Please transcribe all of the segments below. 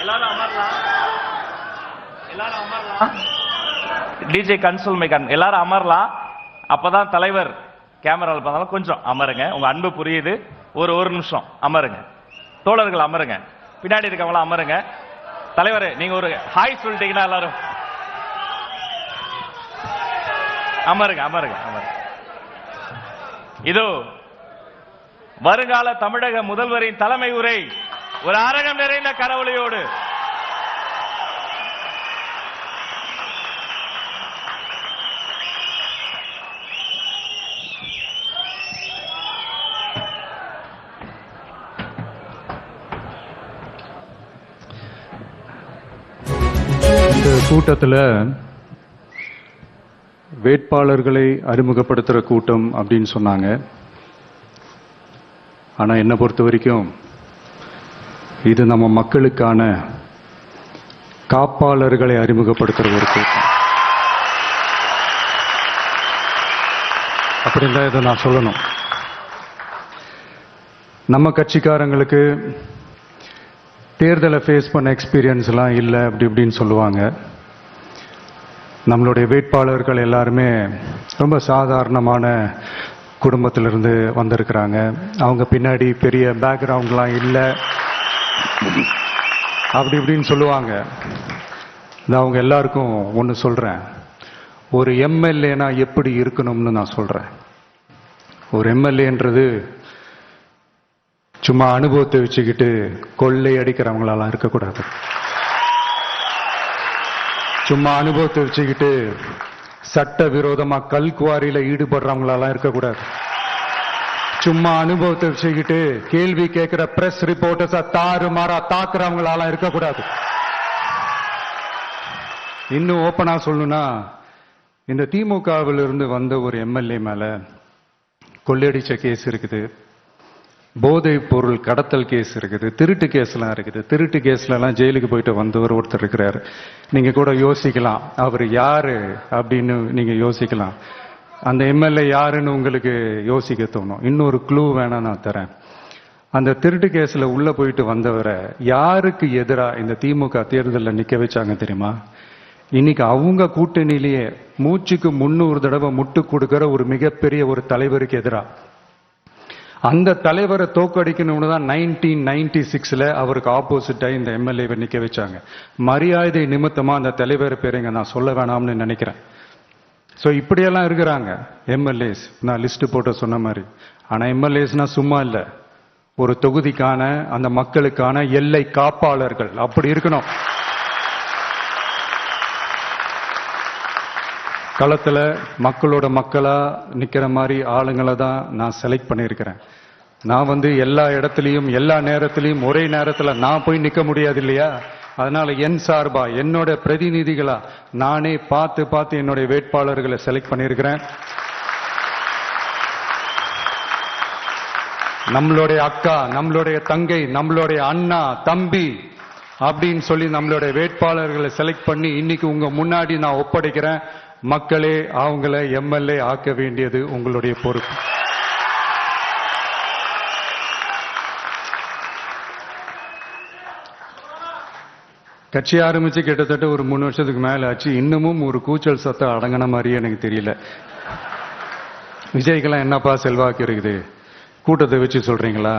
எல்லாரும் அமரலாம். DJ console mic எல்லாரும் அமரலாம். அப்பதான் தலைவர் கேமராவில் பார்த்தாலும் கொஞ்சம் அமருங்க. உங்க அன்பு புரியுது. ஒரு நிமிஷம் அமருங்க. தோழர்கள் அமருங்க. பின்னாடி இருக்கவங்களாம் அமருங்க. தலைவர் நீங்க ஒரு ஹாய் சொல்லிட்டீங்கன்னா எல்லாரும் அமருங்க அமருங்க அமருங்க. இதோ வருங்கால தமிழக முதல்வரின் தலைமை உரை ஒரு அரங்கம் நிறைந்த கரவொலியோடு இந்த கூட்டத்தில் வேட்பாளர்களை அறிமுகப்படுத்துகிற கூட்டம் அப்படின்னு சொன்னாங்க. ஆனால் என்னை பொறுத்த வரைக்கும் இது நம்ம மக்களுக்கான காப்பாளர்களை அறிமுகப்படுத்துகிற ஒரு கூட்டம் அப்படின்னு தான் இதை நான் சொல்லணும். நம்ம கட்சிக்காரங்களுக்கு தேர்தலை ஃபேஸ் பண்ண எக்ஸ்பீரியன்ஸ்லாம் இல்லை அப்படி இப்படின்னு சொல்லுவாங்க. நம்மளுடைய வேட்பாளர்கள் எல்லாருமே ரொம்ப சாதாரணமான குடும்பத்திலிருந்து வந்திருக்கிறாங்க. அவங்க பின்னாடி பெரிய பேக்ரவுண்ட்லாம் இல்லை அப்படி இப்படின்னு சொல்லுவாங்க. நான் அவங்க எல்லாருக்கும் ஒன்று சொல்கிறேன். ஒரு எம்எல்ஏனா எப்படி இருக்கணும்னு நான் சொல்கிறேன். ஒரு எம்எல்ஏன்றது சும்மா அனுபவத்தை வச்சுக்கிட்டு கொள்ளை அடிக்கிறவங்களாலாம் இருக்கக்கூடாது. சும்மா அனுபவத்தை வச்சுக்கிட்டு சட்ட விரோதமா கல்குவாரியில ஈடுபடுறவங்களாலாம் இருக்கக்கூடாது. சும்மா அனுபவத்தை வச்சுக்கிட்டு கேள்வி கேட்கிற பிரஸ் ரிப்போர்ட்டர்ஸா தாறுமாறா தாக்குறவங்களாலாம் இருக்கக்கூடாது. இன்னும் ஓப்பனா சொல்லணும்னா, இந்த திமுகவில் இருந்து வந்த ஒரு எம்எல்ஏ மேல கொள்ளையடிச்ச கேஸ் இருக்குது, போதைப் பொருள் கடத்தல் கேஸ் இருக்குது, திருட்டு கேஸ்லாம் இருக்குது. திருட்டு கேஸ்லாம் ஜெயிலுக்கு போயிட்டு வந்தவர் ஒருத்தர் இருக்கிறாரு. நீங்க கூட யோசிக்கலாம் அவர் யாரு அப்படின்னு. நீங்க யோசிக்கலாம் அந்த எம்எல்ஏ யாருன்னு உங்களுக்கு யோசிக்க தோணும். இன்னொரு க்ளூ வேணா நான் தரேன். அந்த திருட்டு கேஸ்ல உள்ள போயிட்டு வந்தவரை யாருக்கு எதிராக இந்த திமுக தேர்தலில் நிக்க வச்சாங்க தெரியுமா? இன்னைக்கு அவங்க கூட்டணியிலேயே மூச்சுக்கு 300 தடவை முட்டு கொடுக்கிற ஒரு மிகப்பெரிய ஒரு தலைவருக்கு எதிராக. அந்த தலைவரை தோக்கடிக்கணும்னு தான் 1996 அவருக்கு ஆப்போசிட்டா இந்த எம்எல்ஏவை நிக்க வச்சாங்க. மரியாதை நிமித்தமா அந்த தலைவர் பேருங்க நான் சொல்ல வேணாம்னு நினைக்கிறேன். ஸோ இப்படியெல்லாம் இருக்கிறாங்க எம்எல்ஏஸ். நான் லிஸ்ட் போட்டு சொன்ன மாதிரி. ஆனா எம்எல்ஏஸ்னா சும்மா இல்லை, ஒரு தொகுதிக்கான அந்த மக்களுக்கான எல்லை காப்பாளர்கள். அப்படி இருக்கணும். களத்தில் மக்களோட மக்களா நிக்கிற மாதிரி ஆளுங்களை தான் நான் செலக்ட் பண்ணியிருக்கிறேன். நான் எல்லா இடத்துலையும் எல்லா நேரத்திலையும் ஒரே நேரத்தில் நான் போய் நிற்க முடியாது இல்லையா? அதனால என் சார்பா என்னோட பிரதிநிதிகளா நானே பார்த்து என்னுடைய வேட்பாளர்களை செலக்ட் பண்ணியிருக்கிறேன். நம்மளுடைய அக்கா, நம்மளுடைய தங்கை, நம்மளுடைய அண்ணா, தம்பி அப்படின்னு சொல்லி நம்மளுடைய வேட்பாளர்களை செலக்ட் பண்ணி இன்னைக்கு உங்க முன்னாடி நான் ஒப்படைக்கிறேன். மக்களே, அவங்கள எம்எல்ஏ ஆக்க வேண்டியது உங்களுடைய பொறுப்பு. கட்சி ஆரம்பிச்சு கிட்டத்தட்ட ஒரு 3 வருஷத்துக்கு மேல ஆச்சு. இன்னமும் ஒரு கூச்சல் சத்தம் அடங்கின மாதிரியே எனக்கு தெரியல. விஜய்க்கெல்லாம் என்னப்பா செல்வாக்கு இருக்குது, கூட்டத்தை வச்சு சொல்றீங்களா?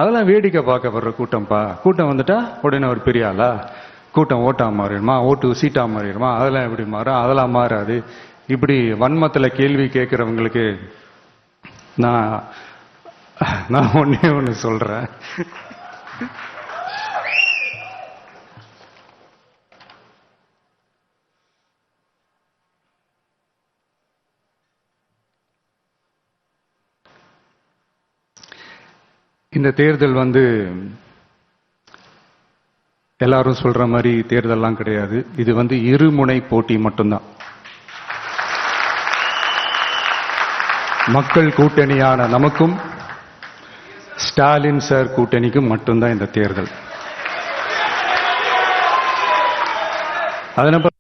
அதெல்லாம் வேடிக்கை பார்க்க வர்ற கூட்டம்ப்பா. கூட்டம் வந்துட்டா உடனே ஒரு பெரிய ஆளா? கூட்டம் ஓட்டா மாறிடுமா, ஓட்டு சீட்டா மாறிடுமா, அதெல்லாம் எப்படி மாறும்? அதெல்லாம் மாறாது. இப்படி வன்மத்தில் கேள்வி கேட்கிறவங்களுக்கு நான் ஒண்ணு சொல்றேன். இந்த தேர்தல் எல்லாரும் சொல்ற மாதிரி தேர்தல்லாம் கிடையாது. இது இருமுனை போட்டி மட்டும்தான். மக்கள் கூட்டணியான நமக்கும் ஸ்டாலின் சார் கூட்டணிக்கும் மட்டும்தான் இந்த தேர்தல். அதனால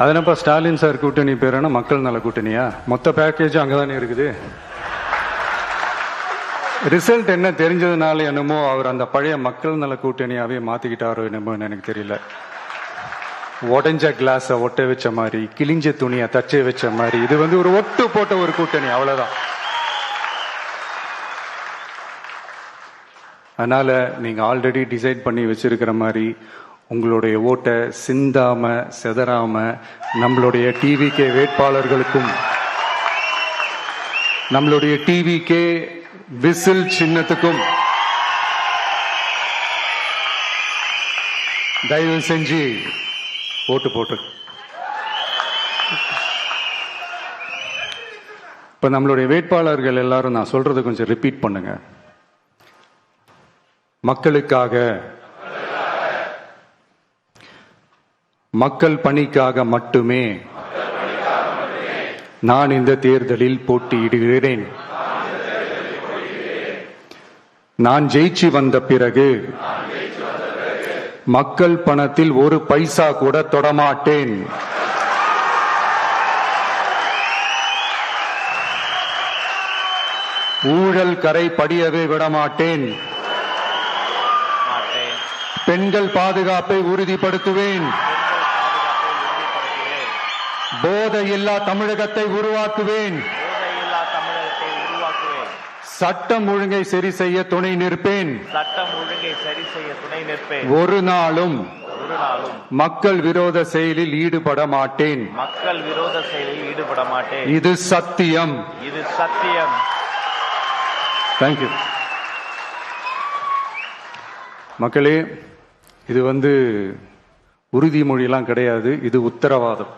அதனப்பா ஸ்டாலின் சார் கூட்டணி பேருனா மக்கள் நல கூட்டணியா? மொத்த பேக்கேஜ் அங்கதானே இருக்குது. ரிசல்ட் என்ன தெரிஞ்சதுனால என்னமோ அவர் அந்த பழைய மக்கள் நல கூட்டணியாவே மாத்திக்கிட்டாரோ என்னமோ எனக்கு தெரியல. உடஞ்ச கிளாஸ ஒட்ட வச்ச மாதிரி, கிழிஞ்ச துணியை தச்சை வச்ச மாதிரி, இது வந்து ஒரு ஒட்டு போட்ட ஒரு கூட்டணி, அவ்வளவுதான். அதனால நீங்க ஆல்ரெடி டிசைட் பண்ணி வச்சிருக்கிற மாதிரி உங்களுடைய ஓட்டை சிந்தாம செதறாம நம்மளுடைய டிவிகே வேட்பாளர்களுக்கும் நம்மளுடைய டிவிகே விசில் சின்னத்துக்கும் தயவு செஞ்சு ஓட்டு போட்டு. இப்ப நம்மளுடைய வேட்பாளர்கள் எல்லாரும் நான் சொல்றதை கொஞ்சம் ரிப்பீட் பண்ணுங்க. மக்களுக்காக, மக்கள் பணிக்காக மட்டுமே நான் இந்த தேர்தலில் போட்டியிடுகிறேன். நான் ஜெயிச்சு வந்த பிறகு மக்கள் பணத்தில் ஒரு பைசா கூட தொடமாட்டேன். ஊழல் கரை படியவே விடமாட்டேன். பெண்கள் பாதுகாப்பை உறுதிப்படுத்துவேன். போதையில்லா தமிழகத்தை உருவாக்குவேன். சட்டம் ஒழுங்கை சரி செய்ய துணை நிற்பேன். சட்டம் ஒழுங்கை சரி செய்ய துணை நிற்பேன். ஒரு நாளும் மக்கள் விரோத செயலில் ஈடுபட மாட்டேன். மக்கள் விரோத செயலில் ஈடுபட மாட்டேன். இது சத்தியம். இது சத்தியம். தேங்க்யூ. மக்களே, இது வந்து உறுதிமொழியெல்லாம் கிடையாது, இது உத்தரவாதம்.